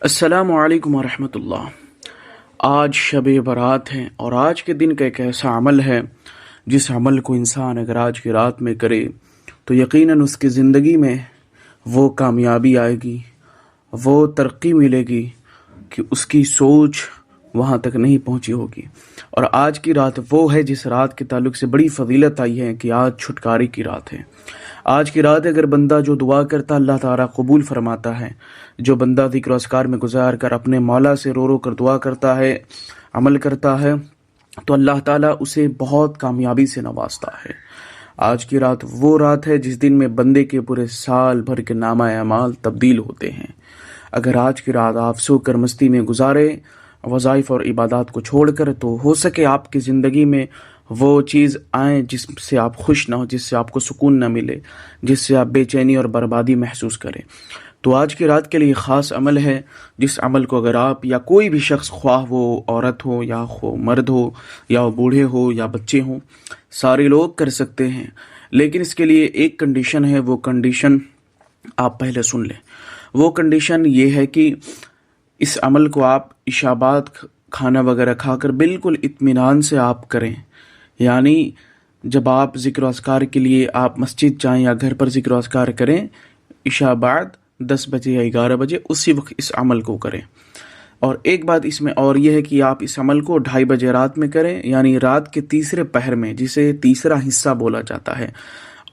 السلام علیکم ورحمۃ اللہ۔ آج شب برات ہے اور آج کے دن کا ایک ایسا عمل ہے جس عمل کو انسان اگر آج کی رات میں کرے تو یقیناً اس کی زندگی میں وہ کامیابی آئے گی، وہ ترقی ملے گی کہ اس کی سوچ وہاں تک نہیں پہنچی ہوگی۔ اور آج کی رات وہ ہے جس رات کے تعلق سے بڑی فضیلت آئی ہے کہ آج چھٹکارے کی رات ہے۔ آج کی رات اگر بندہ جو دعا کرتا اللہ تعالیٰ قبول فرماتا ہے۔ جو بندہ ذکر و اذکار میں گزار کر اپنے مولا سے رو رو کر دعا کرتا ہے، عمل کرتا ہے، تو اللہ تعالیٰ اسے بہت کامیابی سے نوازتا ہے۔ آج کی رات وہ رات ہے جس دن میں بندے کے پورے سال بھر کے نامہ اعمال تبدیل ہوتے ہیں۔ اگر آج کی رات آپ سو کر مستی میں گزارے وظائف اور عبادات کو چھوڑ کر، تو ہو سکے آپ کی زندگی میں وہ چیز آئیں جس سے آپ خوش نہ ہو، جس سے آپ کو سکون نہ ملے، جس سے آپ بے چینی اور بربادی محسوس کریں۔ تو آج کی رات کے لیے خاص عمل ہے جس عمل کو اگر آپ یا کوئی بھی شخص، خواہ وہ عورت ہو یا مرد ہو یا وہ بوڑھے ہو یا بچے ہوں، سارے لوگ کر سکتے ہیں۔ لیکن اس کے لیے ایک کنڈیشن ہے، وہ کنڈیشن آپ پہلے سن لیں۔ وہ کنڈیشن یہ ہے کہ اس عمل کو آپ عشاء بعد کھانا وغیرہ کھا کر بالکل اطمینان سے آپ کریں۔ یعنی جب آپ ذکر و اذکار کے لیے آپ مسجد جائیں یا گھر پر ذکر و اذکار کریں، عشاء بعد 10 بجے یا 11 بجے اسی وقت اس عمل کو کریں۔ اور ایک بات اس میں اور یہ ہے کہ آپ اس عمل کو 2:30 بجے رات میں کریں، یعنی رات کے تیسرے پہر میں، جسے تیسرا حصہ بولا جاتا ہے۔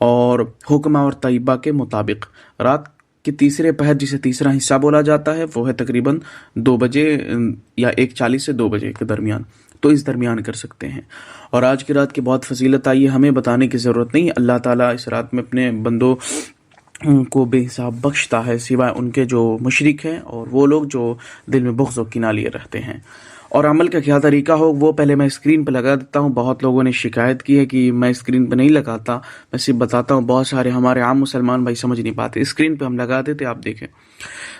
اور حکمہ اور طیبہ کے مطابق رات کے تیسرے پہر جسے تیسرا حصہ بولا جاتا ہے وہ ہے تقریباً 2 بجے یا 1:40 سے 2 بجے کے درمیان، تو اس درمیان کر سکتے ہیں۔ اور آج کی رات کی بہت فضیلت آئی ہے، ہمیں بتانے کی ضرورت نہیں۔ اللہ تعالیٰ اس رات میں اپنے بندوں کو بے حساب بخشتا ہے، سوائے ان کے جو مشرک ہیں اور وہ لوگ جو دل میں بغض و کینہ لیے رہتے ہیں۔ اور عمل کا کیا طریقہ ہو وہ پہلے میں اسکرین پہ لگا دیتا ہوں۔ بہت لوگوں نے شکایت کی ہے کہ میں اسکرین پہ نہیں لگاتا، میں صرف بتاتا ہوں۔ بہت سارے ہمارے عام مسلمان بھائی سمجھ نہیں پاتے، اسکرین پہ ہم لگا دیتے، آپ دیکھیں۔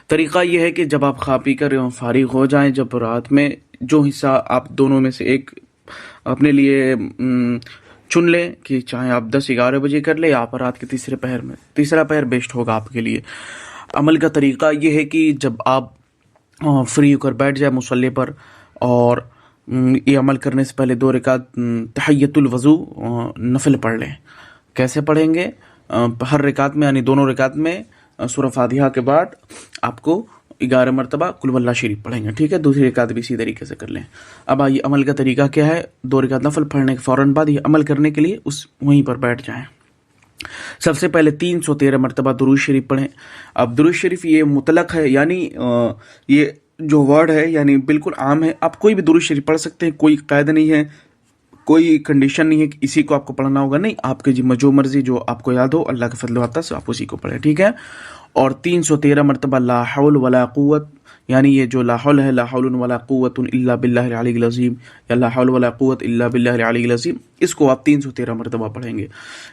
طریقہ یہ ہے کہ جب آپ کھا پی کر فارغ ہو جائیں، جب رات میں جو حصہ آپ دونوں میں سے ایک اپنے لیے چن لیں، کہ چاہے آپ 10-11 بجے کر لیں یا آپ رات کے تیسرے پہر میں، تیسرا پہر بیسٹ ہوگا آپ کے لیے۔ عمل کا طریقہ یہ ہے کہ جب آپ فری ہو کر بیٹھ جائیں مصلی پر، اور یہ عمل کرنے سے پہلے 2 رکعت تحیۃ الوضو نفل پڑھ لیں۔ کیسے پڑھیں گے؟ ہر رکعت میں، یعنی دونوں رکعت میں سورہ فاتحہ کے بعد آپ کو 11 مرتبہ قل واللہ شریف پڑھیں گے، ٹھیک ہے؟ دوسری رکعت بھی اسی طریقے سے کر لیں۔ اب آئیے عمل کا طریقہ کیا ہے۔ 2 رکعت نفل پڑھنے کے فوراً بعد یہ عمل کرنے کے لیے وہیں پر بیٹھ جائیں۔ سب سے پہلے 313 مرتبہ درود شریف پڑھیں۔ اب درود شریف یہ مطلق ہے، یعنی یہ جو ورڈ ہے یعنی بالکل عام ہے، آپ کوئی بھی درود شریف پڑھ سکتے ہیں، کوئی قید نہیں ہے، کوئی کنڈیشن نہیں ہے کہ اسی کو آپ کو پڑھنا ہوگا، نہیں، آپ کے جو مرضی جو آپ کو یاد ہو اللہ کے فضل و عطا سے آپ اسی کو پڑھیں، ٹھیک ہے؟ اور 313 مرتبہ لا حول ولا قوت، یعنی یہ جو لا حول ہے، لا حول ولا قوت الا باللہ العلی العظیم، یا لا حول ولا قوت الا باللہ العلی العظیم، اس کو آپ 313 مرتبہ پڑھیں گے۔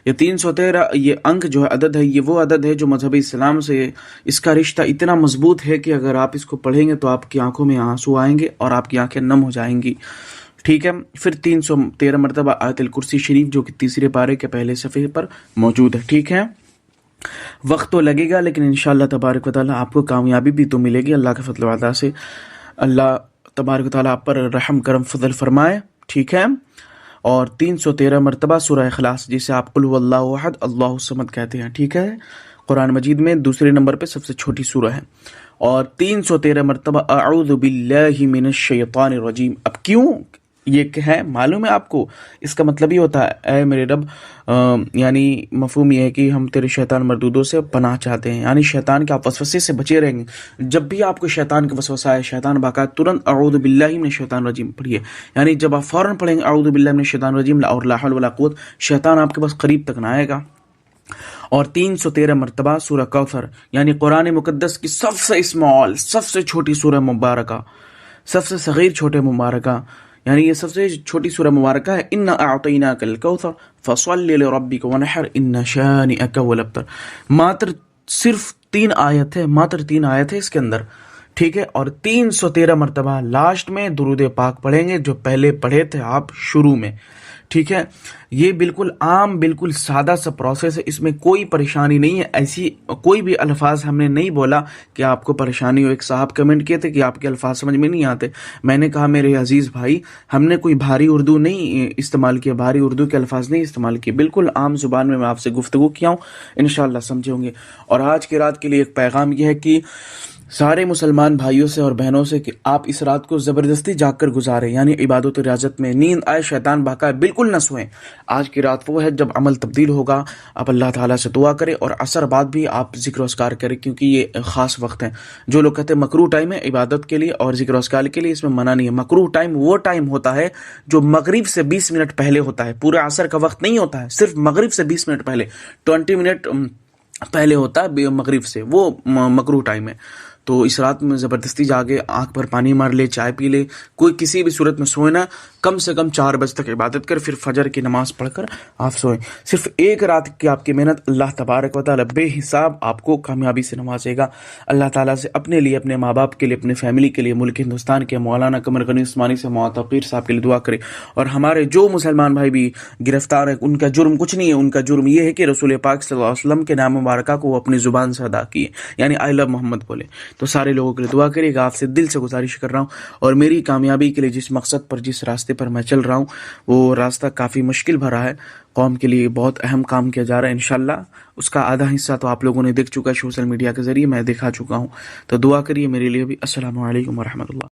یہ 313 یہ انک جو ہے، عدد ہے، یہ وہ عدد ہے جو مذہب اسلام سے اس کا رشتہ اتنا مضبوط ہے کہ اگر آپ اس کو پڑھیں گے تو آپ کی آنکھوں میں آنسو آئیں گے اور آپ کی آنکھیں نم ہو جائیں گی، ٹھیک ہے؟ پھر 313 مرتبہ آیت الکرسی شریف جو کہ تیسرے پارے کے پہلے صفحے پر موجود ہے، ٹھیک ہے؟ وقت تو لگے گا لیکن انشاءاللہ تبارک و تعالیٰ آپ کو کامیابی بھی تو ملے گی اللہ کے فضل و عطا سے۔ اللہ تبارک و تعالیٰ آپ پر رحم کرم فضل فرمائے، ٹھیک ہے؟ اور 313 مرتبہ سورہ اخلاص، جسے آپ قل هو اللہ احد اللہ الصمد کہتے ہیں، ٹھیک ہے؟ قرآن مجید میں دوسرے نمبر پہ سب سے چھوٹی سورہ ہے۔ اور 313 مرتبہ اعوذ باللہ من الشیطان الرجیم۔ اب کیوں یہ ہے معلوم ہے آپ کو؟ اس کا مطلب یہ ہوتا ہے اے میرے رب، یعنی مفہوم یہ ہے کہ ہم تیرے شیطان مردودوں سے پناہ چاہتے ہیں، یعنی شیطان کے آپ وسوسے سے بچے رہیں گے۔ جب بھی آپ کو شیطان کا وسوسہ آئے، شیطان باقاعدہ ترنت اعوذ باللہ من الشیطان الرجیم پڑھیے، یعنی جب آپ فوراً پڑھیں گے اعوذ باللہ من الشیطان الرجیم اور لا حول ولا قوت، شیطان آپ کے پاس قریب تک نہ آئے گا۔ اور 313 مرتبہ سورہ کوثر، یعنی قرآن مقدس کی سب سے اسمال، سب سے چھوٹی سورہ مبارکہ، سب سے صغیر چھوٹے مبارکہ، یعنی یہ سب سے چھوٹی سورہ مبارکہ ہے۔ انا اعطیناک الکوثر فصل لربک ونحر ان شانئک هو الابتر۔ ماتر صرف 3 آیت ہے، ماتر 3 آیت ہے اس کے اندر، ٹھیک ہے؟ اور 313 مرتبہ لاسٹ میں درود پاک پڑھیں گے جو پہلے پڑھے تھے آپ شروع میں، ٹھیک ہے، یہ بالکل عام بالکل سادہ سا پروسیس ہے، اس میں کوئی پریشانی نہیں ہے، ایسی کوئی بھی الفاظ ہم نے نہیں بولا کہ آپ کو پریشانی ہو۔ ایک صاحب کمنٹ کیے تھے کہ آپ کے الفاظ سمجھ میں نہیں آتے، میں نے کہا میرے عزیز بھائی ہم نے کوئی بھاری اردو نہیں استعمال کیا، بھاری اردو کے الفاظ نہیں استعمال کیے، بالکل عام زبان میں آپ سے گفتگو کیا ہوں، انشاءاللہ سمجھے ہوں گے۔ اور آج کی رات کے لیے ایک پیغام یہ ہے کہ سارے مسلمان بھائیوں سے اور بہنوں سے کہ آپ اس رات کو زبردستی جاگ کر گزاریں، یعنی عبادت و ریاضت میں، نیند آئے شیطان بہکائے بالکل نہ سوئیں۔ آج کی رات وہ ہے جب عمل تبدیل ہوگا، آپ اللہ تعالیٰ سے دعا کریں اور عصر بعد بھی آپ ذکر و اذکار کریں، کیونکہ یہ خاص وقت ہے۔ جو لوگ کہتے ہیں مکروہ ٹائم ہے عبادت کے لیے اور ذکر و اذکار کے لیے، اس میں منع نہیں ہے۔ مکروہ ٹائم وہ ٹائم ہوتا ہے جو مغرب سے 20 منٹ پہلے ہوتا ہے، پورے عصر کا وقت نہیں ہوتا ہے، صرف مغرب سے 20 منٹ پہلے، 20 منٹ پہلے ہوتا ہے مغرب سے، وہ مکروہ ٹائم ہے۔ تو اس رات میں زبردستی جاگے، آنکھ پر پانی مار لے، چائے پی لے، کوئی کسی بھی صورت میں سوئے نہ، کم سے کم 4 بجے تک عبادت کر، پھر فجر کی نماز پڑھ کر آپ سوئیں۔ صرف ایک رات کی آپ کی محنت اللہ تبارک و تعالیٰ بے حساب آپ کو کامیابی سے نوازے گا۔ اللہ تعالیٰ سے اپنے لیے، اپنے ماں باپ کے لیے، اپنے فیملی کے لیے، ملک ہندوستان کے مولانا قمر غنی عثمانی سے معتقیر صاحب کے لیے دعا کرے۔ اور ہمارے جو مسلمان بھائی بھی گرفتار ہیں، ان کا جرم کچھ نہیں ہے، ان کا جرم یہ ہے کہ رسول پاک صلی اللہ علیہ وسلم کے نام مبارکہ کو وہ اپنی زبان سے ادا کیے، یعنی آئی لو محمد بولے۔ تو سارے لوگوں کے لیے دعا کریے گا، آپ سے دل سے گزارش کر رہا ہوں، اور میری کامیابی کے لیے جس مقصد پر، جس راستے پر میں چل رہا ہوں، وہ راستہ کافی مشکل بھرا ہے، قوم کے لیے بہت اہم کام کیا جا رہا ہے، انشاءاللہ اس کا آدھا حصہ تو آپ لوگوں نے دیکھ چکا ہے، سوشل میڈیا کے ذریعے میں دکھا چکا ہوں، تو دعا کریے میرے لیے بھی۔ السلام علیکم ورحمۃ اللہ۔